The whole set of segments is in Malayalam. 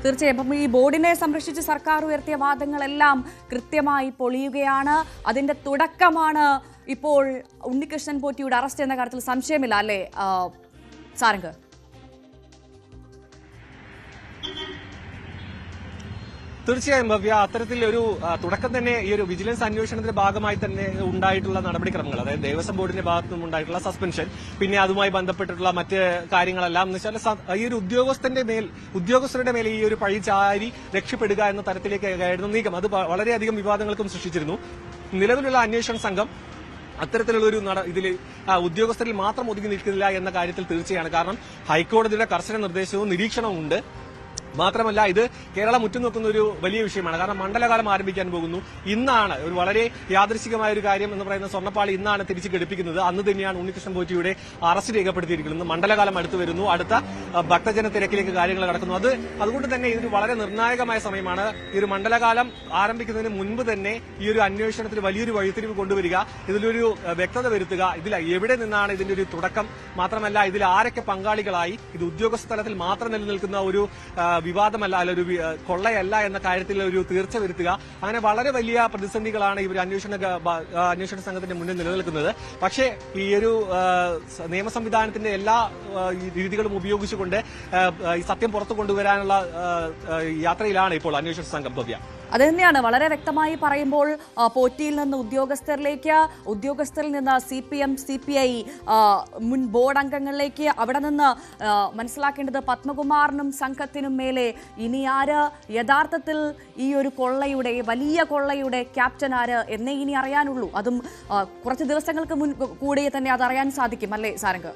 തീർച്ചയായും അപ്പം ഈ ബോർഡിനെ സംരക്ഷിച്ച് സർക്കാർ ഉയർത്തിയ വാദങ്ങളെല്ലാം കൃത്യമായി പൊളിയുകയാണ്. അതിന്റെ തുടക്കമാണ് ഇപ്പോൾ ഉണ്ണികൃഷ്ണൻ പോറ്റിയുടെ അറസ്റ്റ് എന്ന കാര്യത്തിൽ സംശയമില്ല അല്ലേ സാരംഗ്? തീർച്ചയായും ഭവ്യ, അത്തരത്തിലൊരു തുടക്കം തന്നെ ഈ ഒരു വിജിലൻസ് അന്വേഷണത്തിന്റെ ഭാഗമായി തന്നെ ഉണ്ടായിട്ടുള്ള നടപടിക്രമങ്ങൾ, അതായത് ദേവസ്വം ബോർഡിന്റെ ഭാഗത്തു നിന്നും ഉണ്ടായിട്ടുള്ള സസ്പെൻഷൻ, പിന്നെ അതുമായി ബന്ധപ്പെട്ടിട്ടുള്ള മറ്റ് കാര്യങ്ങളെല്ലാം എന്ന് വെച്ചാൽ ഈ ഒരു ഉദ്യോഗസ്ഥരുടെ മേലെ ഈ ഒരു പഴി ചാരി രക്ഷപ്പെടുക എന്ന തരത്തിലേക്കായിരുന്നു നീക്കം. അത് വളരെയധികം വിവാദങ്ങൾക്കും സൃഷ്ടിച്ചിരുന്നു. നിലവിലുള്ള അന്വേഷണ സംഘം അത്തരത്തിലുള്ളൊരു ഇതിൽ ഉദ്യോഗസ്ഥരിൽ മാത്രം ഒതുങ്ങി നിൽക്കുന്നില്ല എന്ന കാര്യത്തിൽ തീർച്ചയാണ്. കാരണം ഹൈക്കോടതിയുടെ കർശന നിർദ്ദേശവും നിരീക്ഷണവും ഉണ്ട്. മാത്രമല്ല, ഇത് കേരളം ഉറ്റുനോക്കുന്ന ഒരു വലിയ വിഷയമാണ്. കാരണം മണ്ഡലകാലം ആരംഭിക്കാൻ പോകുന്നു. ഇന്നാണ് ഒരു വളരെ യാദൃശികമായ ഒരു കാര്യം എന്ന് പറയുന്ന സ്വർണ്ണപ്പാളി ഇന്നാണ് തിരിച്ചു ഘടിപ്പിക്കുന്നത്. അന്ന് തന്നെയാണ് ഉണ്ണികൃഷ്ണൻ പോറ്റിയുടെ അറസ്റ്റ് രേഖപ്പെടുത്തിയിരിക്കുന്നത്. മണ്ഡലകാലം അടുത്തു വരുന്നു. അടുത്ത ഭക്തജന തിരക്കിലേക്ക് കാര്യങ്ങൾ നടക്കുന്നു. അതുകൊണ്ട് തന്നെ ഇതൊരു വളരെ നിർണായകമായ സമയമാണ്. ഈ ഒരു മണ്ഡലകാലം ആരംഭിക്കുന്നതിന് മുൻപ് തന്നെ ഈ ഒരു അന്വേഷണത്തിൽ വലിയൊരു വഴിത്തിരിവ് കൊണ്ടുവരിക, ഇതിലൊരു വ്യക്തത വരുത്തുക, ഇതിൽ എവിടെ നിന്നാണ് ഇതിന്റെ ഒരു തുടക്കം, മാത്രമല്ല ഇതിൽ ആരൊക്കെ പങ്കാളികളായി, ഇത് ഉദ്യോഗസ്ഥ തലത്തിൽ മാത്രം നിലനിൽക്കുന്ന ഒരു വിവാദമല്ല, ഒരു കൊള്ളയല്ല എന്ന കാര്യത്തിൽ ഒരു തീർച്ച വരുത്തുക. അങ്ങനെ വളരെ വലിയ പ്രതിസന്ധികളാണ് ഇവർ അന്വേഷണ സംഘത്തിന്റെ മുന്നിൽ നിലനിൽക്കുന്നത്. പക്ഷേ ഈ ഒരു നിയമ സംവിധാനത്തിന്റെ എല്ലാ രീതികളും ഉപയോഗിച്ചുകൊണ്ട് ഈ സത്യം പുറത്തു കൊണ്ടുവരാനുള്ള യാത്രയിലാണ് ഇപ്പോൾ അന്വേഷണ സംഘം. ഭവ്യ, അത് തന്നെയാണ് വളരെ വ്യക്തമായി പറയുമ്പോൾ പോറ്റിയിൽ നിന്ന് ഉദ്യോഗസ്ഥരിലേക്ക്, ഉദ്യോഗസ്ഥരിൽ നിന്ന് CPM CPI മുൻ ബോർഡ് അംഗങ്ങളിലേക്ക്, അവിടെ നിന്ന് മനസ്സിലാക്കേണ്ടത് പത്മകുമാറിനും സംഘത്തിനും മേലെ ഇനി ആര് യഥാർത്ഥത്തിൽ ഈ ഒരു കൊള്ളയുടെ, വലിയ കൊള്ളയുടെ ക്യാപ്റ്റൻ ആര് എന്നേ ഇനി അറിയാനുള്ളൂ. അതും കുറച്ച് ദിവസങ്ങൾക്ക് മുൻ കൂടി തന്നെ അത് അറിയാൻ സാധിക്കും അല്ലേ സാരംഗ്?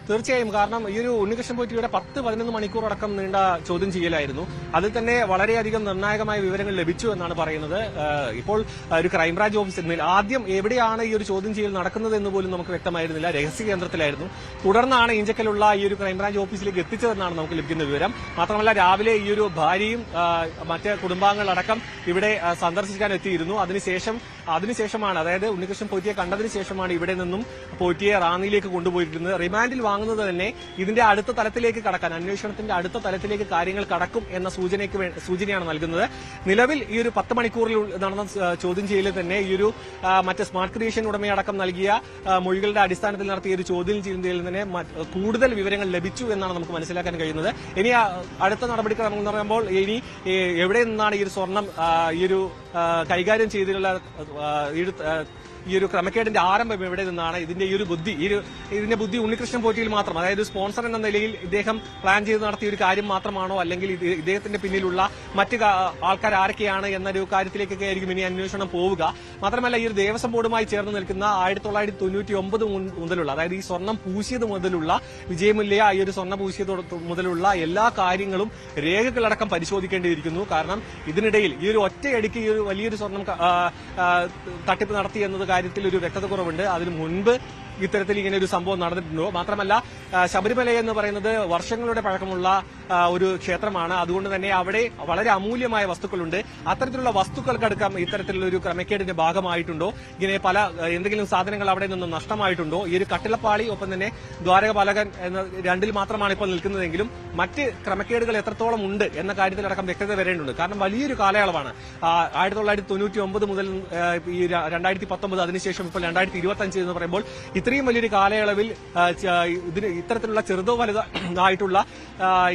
തീർച്ചയായും. കാരണം ഈ ഒരു ഉണ്ണികൃഷ്ണൻ പോറ്റിയുടെ 10-11 മണിക്കൂർ അടക്കം നീണ്ട ചോദ്യം ചെയ്യലായിരുന്നു. അതിൽ തന്നെ വളരെയധികം നിർണായകമായ വിവരങ്ങൾ ലഭിച്ചു എന്നാണ് പറയുന്നത്. ഇപ്പോൾ ഒരു ക്രൈംബ്രാഞ്ച് ഓഫീസിൽ ആദ്യം എവിടെയാണ് ഈ ഒരു ചോദ്യം ചെയ്യൽ നടക്കുന്നത് എന്ന് പോലും നമുക്ക് വ്യക്തമായിരുന്നില്ല. രഹസ്യ കേന്ദ്രത്തിലായിരുന്നു. തുടർന്നാണ് ഇഞ്ചക്കലുള്ള ഈ ഒരു ക്രൈംബ്രാഞ്ച് ഓഫീസിലേക്ക് എത്തിച്ചതെന്നാണ് നമുക്ക് ലഭിക്കുന്ന വിവരം. മാത്രമല്ല, രാവിലെ ഈ ഒരു ഭാര്യയും മറ്റ് കുടുംബാംഗങ്ങളടക്കം ഇവിടെ സന്ദർശിക്കാൻ എത്തിയിരുന്നു. അതിനുശേഷമാണ്, അതായത് ഉണ്ണികൃഷ്ണൻ പോറ്റിയെ കണ്ടതിന് ശേഷമാണ് ഇവിടെ നിന്നും പോറ്റിയെ റാന്നിയിലേക്ക് കൊണ്ടുപോയിരിക്കുന്നത്. റിമാൻഡിൽ വാങ്ങുന്നത് തന്നെ ഇതിന്റെ അടുത്ത തലത്തിലേക്ക് കടക്കാൻ, അന്വേഷണത്തിന്റെ അടുത്ത തലത്തിലേക്ക് കാര്യങ്ങൾ കടക്കും എന്ന സൂചനയാണ് നൽകുന്നത്. നിലവിൽ ഈ ഒരു 10 മണിക്കൂറിൽ നടന്ന ചോദ്യം ചെയ്യലിൽ തന്നെ ഈ ഒരു മറ്റ് സ്മാർട്ട് ക്രിയേഷൻ ഉടമയടക്കം നൽകിയ മൊഴികളുടെ അടിസ്ഥാനത്തിൽ നടത്തിയ ഒരു ചോദ്യം ചെയ്യുന്നതിൽ തന്നെ കൂടുതൽ വിവരങ്ങൾ ലഭിച്ചു എന്നാണ് നമുക്ക് മനസ്സിലാക്കാൻ കഴിയുന്നത്. ഇനി അടുത്ത നടപടിക്രമം എന്ന് പറയുമ്പോൾ ഇനി എവിടെ നിന്നാണ് ഈ ഒരു സ്വർണം ഈ ഒരു കൈകാര്യം ചെയ്തിട്ടുള്ള ഈ ഒരു ക്രമക്കേടിന്റെ ആരംഭം എവിടെ നിന്നാണ്, ഇതിന്റെ ഈ ഒരു ഇതിന്റെ ബുദ്ധി ഉണ്ണികൃഷ്ണൻ പോറ്റിയിൽ മാത്രം, അതായത് സ്പോൺസർ എന്ന നിലയിൽ ഇദ്ദേഹം പ്ലാൻ ചെയ്ത് നടത്തിയ ഒരു കാര്യം മാത്രമാണോ, അല്ലെങ്കിൽ ഇദ്ദേഹത്തിന്റെ പിന്നിലുള്ള മറ്റ് ആൾക്കാർ ആരൊക്കെയാണ് എന്നൊരു കാര്യത്തിലേക്കൊക്കെ ആയിരിക്കും ഇനി അന്വേഷണം പോവുക. മാത്രമല്ല, ഈ ഒരു ദേവസ്വം ബോർഡുമായി ചേർന്ന് നിൽക്കുന്ന 1999 മുതലുള്ള, അതായത് ഈ സ്വർണം പൂശിയത് മുതലുള്ള, വിജയമുല്യ ഈ ഒരു സ്വർണ്ണം പൂശിയത് മുതലുള്ള എല്ലാ കാര്യങ്ങളും രേഖകളടക്കം പരിശോധിക്കേണ്ടിയിരിക്കുന്നു. കാരണം ഇതിനിടയിൽ ഈ ഒരു ഒറ്റയടിക്ക് ഈ ഒരു വലിയൊരു സ്വർണം തട്ടിപ്പ് നടത്തി എന്നത് കാര്യത്തിൽ ഒരു വ്യക്തത കുറവുണ്ട്. അതിനു മുൻപ് ഇത്തരത്തിൽ ഇങ്ങനെ ഒരു സംഭവം നടന്നിട്ടുണ്ടോ? മാത്രമല്ല, ശബരിമല എന്ന് പറയുന്നത് വർഷങ്ങളുടെ പഴക്കമുള്ള ഒരു ക്ഷേത്രമാണ്. അതുകൊണ്ട് തന്നെ അവിടെ വളരെ അമൂല്യമായ വസ്തുക്കളുണ്ട്. അത്തരത്തിലുള്ള വസ്തുക്കൾക്കടക്കം ഇത്തരത്തിലുള്ള ഒരു ക്രമക്കേടിന്റെ ഭാഗമായിട്ടുണ്ടോ? ഇങ്ങനെ എന്തെങ്കിലും സാധനങ്ങൾ അവിടെ നിന്ന് നഷ്ടമായിട്ടുണ്ടോ? ഈ ഒരു കട്ടിളപ്പാളി, ഒപ്പം തന്നെ ദ്വാരകപാലകൻ എന്ന രണ്ടിൽ മാത്രമാണ് ഇപ്പോൾ നിൽക്കുന്നതെങ്കിലും മറ്റ് ക്രമക്കേടുകൾ എത്രത്തോളം ഉണ്ട് എന്ന കാര്യത്തിലടക്കം വ്യക്തത വരേണ്ടതുണ്ട്. കാരണം വലിയൊരു കാലയളവാണ്. 1999 മുതൽ ഈ 2019, അതിനുശേഷം ഇപ്പോൾ 2025 എന്ന് പറയുമ്പോൾ ഇത്രയും വലിയൊരു കാലയളവിൽ ഇത്തരത്തിലുള്ള ചെറുതോ വലുതോ ആയിട്ടുള്ള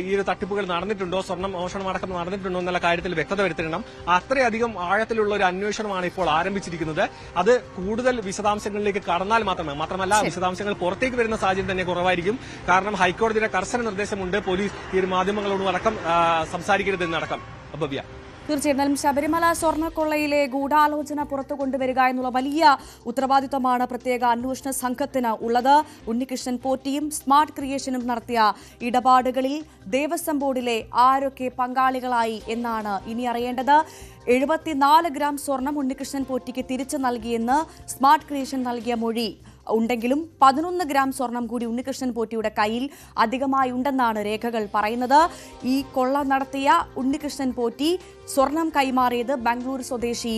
ഈ ഒരു തട്ടിപ്പുകൾ നടന്നിട്ടുണ്ടോ, സ്വർണം മോഷണം അടക്കം നടന്നിട്ടുണ്ടോ എന്നുള്ള കാര്യത്തിൽ വ്യക്തത വരുത്തണം. അത്രയധികം ആഴത്തിലുള്ള ഒരു അന്വേഷണമാണ് ഇപ്പോൾ ആരംഭിച്ചിരിക്കുന്നത്. അത് കൂടുതൽ വിശദാംശങ്ങളിലേക്ക് കടന്നാൽ മാത്രമല്ല വിശദാംശങ്ങൾ പുറത്തേക്ക് വരുന്ന സാഹചര്യം തന്നെ കുറവായിരിക്കും. കാരണം ഹൈക്കോടതിയുടെ കർശന നിർദ്ദേശമുണ്ട് പോലീസ് ഈ ഒരു മാധ്യമങ്ങളോടും അടക്കം സംസാരിക്കരുതെന്നടക്കം. ഭവ്യ, തീർച്ചയായും ശബരിമല സ്വർണ്ണക്കൊള്ളയിലെ ഗൂഢാലോചന പുറത്തു കൊണ്ടുവരിക എന്നുള്ള വലിയ ഉത്തരവാദിത്തമാണ് പ്രത്യേക അന്വേഷണ സംഘത്തിന് ഉള്ളത്. ഉണ്ണികൃഷ്ണൻ പോറ്റിയും സ്മാർട്ട് ക്രിയേഷനും നടത്തിയ ഇടപാടുകളിൽ ദേവസ്വം ബോർഡിലെ ആരൊക്കെ പങ്കാളികളായി എന്നാണ് ഇനി അറിയേണ്ടത്. 74 ഗ്രാം സ്വർണം ഉണ്ണികൃഷ്ണൻ പോറ്റിക്ക് തിരിച്ചു നൽകിയെന്ന് സ്മാർട്ട് ക്രിയേഷൻ നൽകിയ മൊഴി ഉണ്ടെങ്കിലും 11 ഗ്രാം സ്വർണം കൂടി ഉണ്ണികൃഷ്ണൻ പോറ്റിയുടെ കയ്യിൽ അധികമായി ഉണ്ടെന്നാണ് രേഖകൾ പറയുന്നത്. ഈ കൊള്ള നടത്തിയ ഉണ്ണികൃഷ്ണൻ പോറ്റി സ്വർണം കൈമാറിയത് ബാംഗ്ലൂർ സ്വദേശി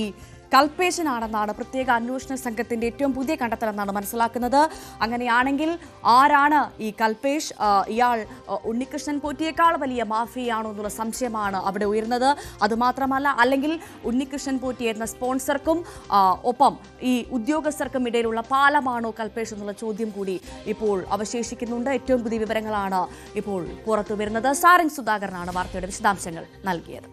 കൽപേശനാണെന്നാണ് പ്രത്യേക അന്വേഷണ സംഘത്തിന്റെ ഏറ്റവും പുതിയ കണ്ടെത്തലെന്നാണ് മനസ്സിലാക്കുന്നത്. അങ്ങനെയാണെങ്കിൽ ആരാണ് ഈ കൽപേഷ്? ഇയാൾ ഉണ്ണികൃഷ്ണൻ പോറ്റിയേക്കാൾ വലിയ മാഫിയയാണോ എന്നുള്ള സംശയമാണ് അവിടെ ഉയർന്നത്. അതുമാത്രമല്ല, അല്ലെങ്കിൽ ഉണ്ണികൃഷ്ണൻ പോറ്റി എന്ന സ്പോൺസർക്കും ഒപ്പം ഈ ഉദ്യോഗസ്ഥർക്കും ഇടയിലുള്ള പാലമാണോ കൽപേഷ് എന്നുള്ള ചോദ്യം കൂടി ഇപ്പോൾ അവശേഷിക്കുന്നുണ്ട്. ഏറ്റവും പുതിയ വിവരങ്ങളാണ് ഇപ്പോൾ പുറത്തു വരുന്നത്. സാരംഗ് സുധാകരനാണ് വാർത്തയുടെ വിശദാംശങ്ങൾ നൽകിയത്.